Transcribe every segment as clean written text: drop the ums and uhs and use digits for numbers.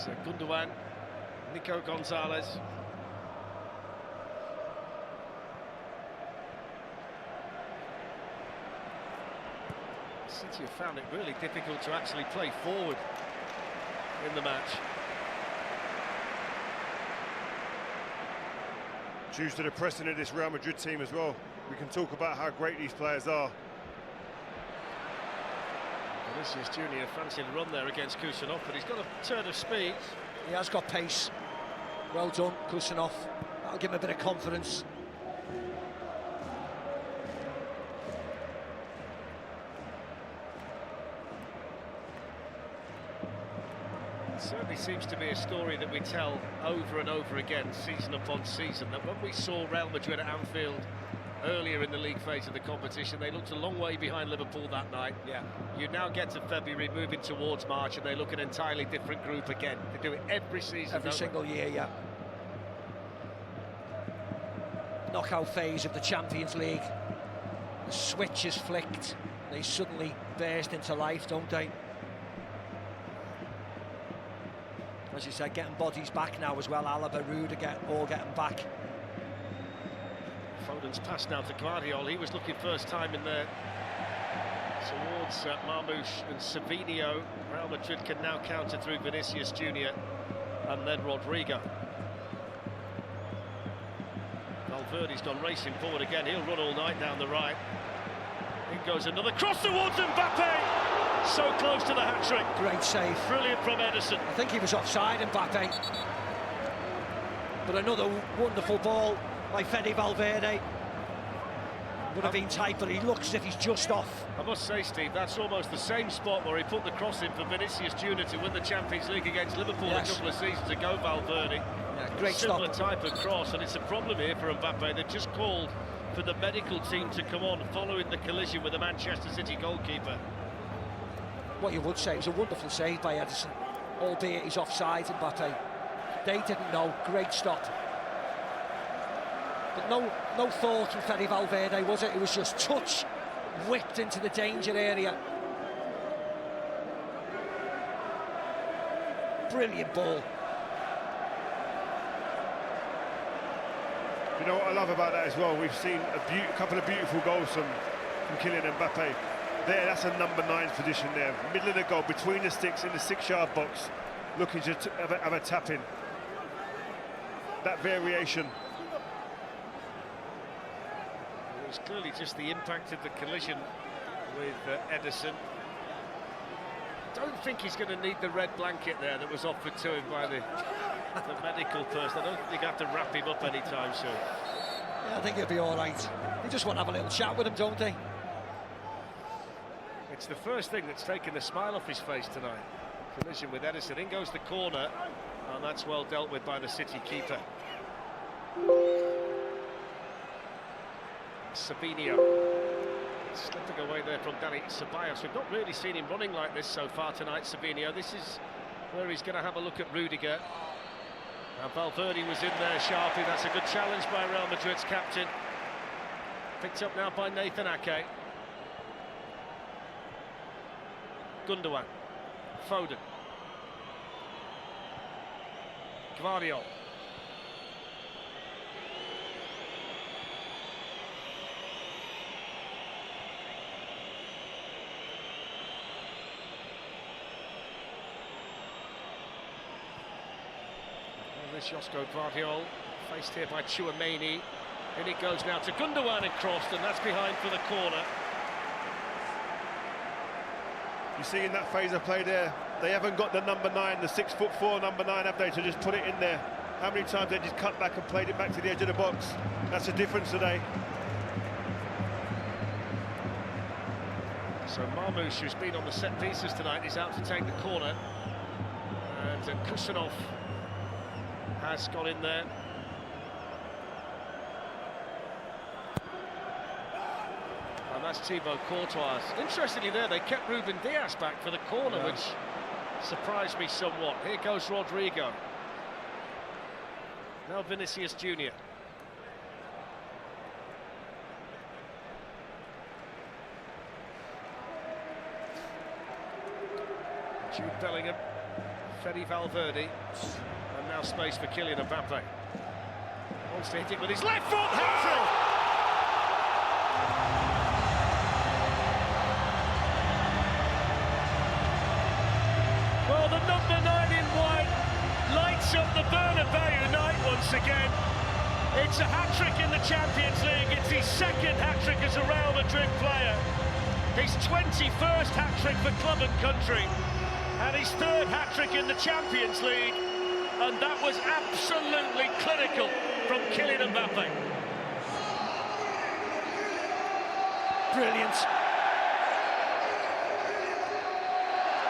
So Gundogan, Nico Gonzalez. City have found it really difficult to actually play forward in the match. Due to the pressing of this Real Madrid team as well. We can talk about how great these players are. Vinicius Junior fancied a run there against Kusanov, but he's got a turn of speed. He has got pace. Well done, Kusanov. That'll give him a bit of confidence. It certainly seems to be a story that we tell over and over again, season upon season, that when we saw Real Madrid at Anfield earlier in the league phase of the competition, they looked a long way behind Liverpool that night. Yeah. You now get to February, moving towards March, and they look an entirely different group again. They do it every season. Every single year, yeah. Knockout phase of the Champions League. The switch is flicked. They suddenly burst into life, don't they? As you said, getting bodies back now as well. Alaba, Rudiger, all getting back. Foden's pass now to Guardiola. He was looking first time in there towards Marmoush and Savinho. Real Madrid can now counter through Vinicius Junior and then Rodrigo. Valverde's gone racing forward again. He'll run all night down the right. In goes another cross towards Mbappe. So close to the hat-trick. Great save. Brilliant from Ederson. I think he was offside, Mbappe. But another wonderful ball by Fede Valverde. Would have been tight, but he looks as if he's just off. I must say, Steve, that's almost the same spot where he put the cross in for Vinicius Junior to win the Champions League against Liverpool a couple of seasons ago, Valverde. Yeah, great Similar stop. type of cross, and it's a problem here for Mbappe. They've just called for the medical team to come on following the collision with the Manchester City goalkeeper. What you would say, it was a wonderful save by Ederson, albeit he's offside, Mbappe. They didn't know. Great stop. But no thought from Fede Valverde, was it? It was just touch, whipped into the danger area. Brilliant ball. You know what I love about that as well? We've seen a couple of beautiful goals from Kylian Mbappe. There, that's a number 9 position there. Middle of the goal, between the sticks in the 6-yard box, looking to have a tap in. That variation. It was clearly just the impact of the collision with Ederson. Don't think he's going to need the red blanket there that was offered to him by the medical person. I don't think they have to wrap him up anytime soon. Yeah, I think he'll be all right. They just want to have a little chat with him, don't they? It's the first thing that's taken the smile off his face tonight. Collision with Ederson. In goes the corner, and that's well dealt with by the City keeper. Savinho slipping away there from Dani Ceballos. We've not really seen him running like this so far tonight, Savinho. This is where he's going to have a look at Rudiger. And Valverde was in there sharply. That's a good challenge by Real Madrid's captain. Picked up now by Nathan Ake. Gundogan, Foden, Guardiola. There's Josko Guardiola, faced here by Tchouaméni. In it goes now to Gundogan and crossed, and that's behind for the corner. You see in that phase of play there, they haven't got the number 9, the 6'4" number 9, have they, to just put it in there. How many times they just cut back and played it back to the edge of the box? That's the difference today. So Marmoush, who's been on the set pieces tonight, is out to take the corner. And Kusanov has got in there. And that's Thibaut Courtois. Interestingly there, they kept Ruben Dias back for the corner, which surprised me somewhat. Here goes Rodrigo. Now Vinicius Junior. Jude Bellingham Fede Valverde, and now space for Kylian Mbappe. Wants to hit it with his left foot, hat-trick! Well, the number 9 in white lights up the Bernabeu night once again. It's a hat-trick in the Champions League. It's his second hat-trick as a Real Madrid player. His 21st hat-trick for club and country. And his third hat-trick in the Champions League. And that was absolutely clinical from Kylian Mbappe. Brilliant.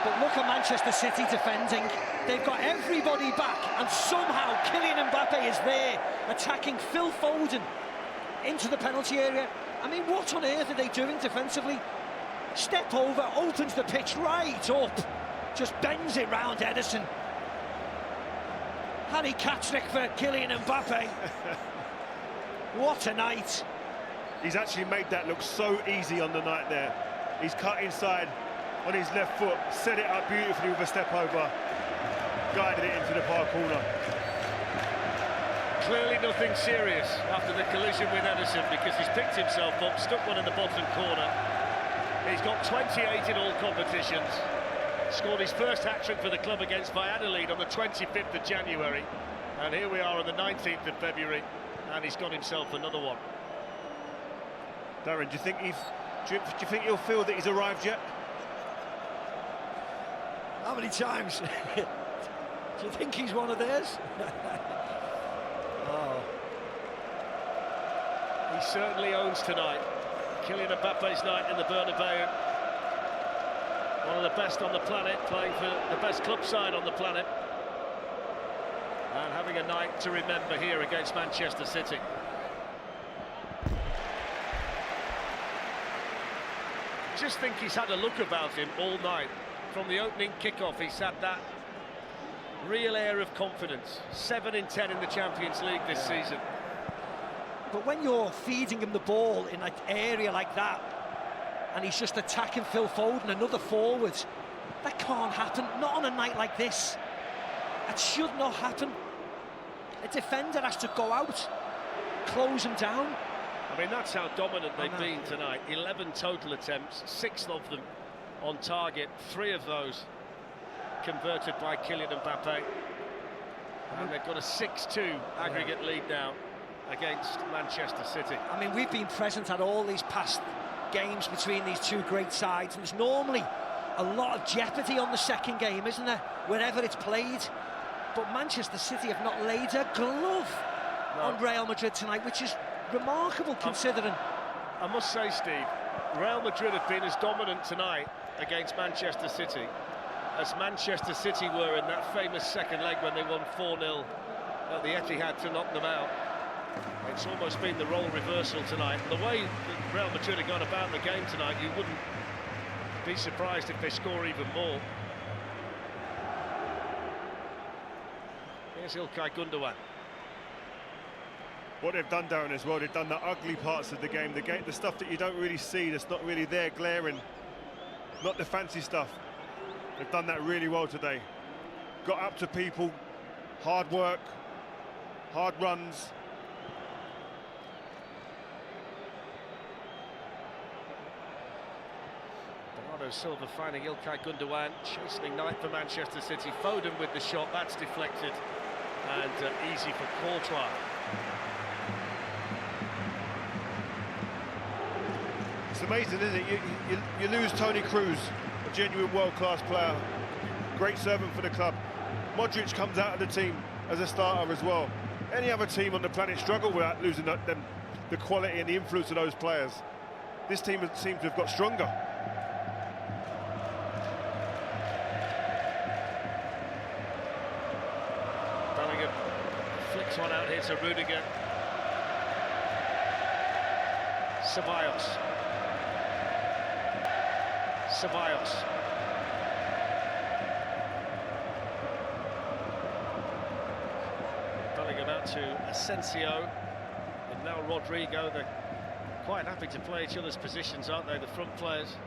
But look at Manchester City defending. They've got everybody back, and somehow Kylian Mbappe is there, attacking Phil Foden into the penalty area. I mean, what on earth are they doing defensively? Step over, opens the pitch right up, just bends it round Edison. Harry Catterick for Kylian Mbappe. What a night. He's actually made that look so easy on the night there. He's cut inside on his left foot, set it up beautifully with a step over, guided it into the far corner. Clearly nothing serious after the collision with Edison, because he's picked himself up, stuck one in the bottom corner. He's got 28 in all competitions. Scored his first hat-trick for the club against Valladolid on the 25th of January. And here we are on the 19th of February, and he's got himself another one. Darren, do you think he'll feel that he's arrived yet? How many times? Do you think he's one of theirs? Oh. He certainly owns tonight. Kylian Mbappe's night in the Bernabeu. One of the best on the planet, playing for the best club side on the planet. And having a night to remember here against Manchester City. Just think he's had a look about him all night. From the opening kickoff, he's had that real air of confidence. 7 in 10 in the Champions League this season. But when you're feeding him the ball in an area like that, and he's just attacking Phil Foden, another forward, that can't happen, not on a night like this. That should not happen. A defender has to go out, close him down. I mean, that's how dominant they've been tonight. 11 total attempts, 6 of them on target, 3 of those converted by Kylian Mbappe. And they've got a 6-2 aggregate lead now against Manchester City. I mean, we've been present at all these past games between these two great sides, and there's normally a lot of jeopardy on the second game, isn't there, whenever it's played? But Manchester City have not laid a glove on Real Madrid tonight, which is remarkable considering. I must say, Steve, Real Madrid have been as dominant tonight against Manchester City as Manchester City were in that famous second leg when they won 4-0 at the Etihad to knock them out. It's almost been the role reversal tonight. And the way that Real Madrid have gone about the game tonight, you wouldn't be surprised if they score even more. Here's İlkay Gündoğan. What they've done, Darren, as well, they've done the ugly parts of the game, the stuff that you don't really see, that's not really there, glaring, not the fancy stuff. They've done that really well today. Got up to people, hard work, hard runs. Bernardo Silva finding İlkay Gündoğan, chastening night for Manchester City. Foden with the shot, that's deflected, and easy for Courtois. It's amazing, isn't it? You lose Toni Kroos, a genuine world-class player, great servant for the club. Modric comes out of the team as a starter as well. Any other team on the planet struggle without losing the quality and the influence of those players. This team seems to have got stronger. Bellingham flicks one out here to Rudiger. Ceballos. Bellingham out to Asensio, and now Rodrigo. They're quite happy to play each other's positions, aren't they, the front players?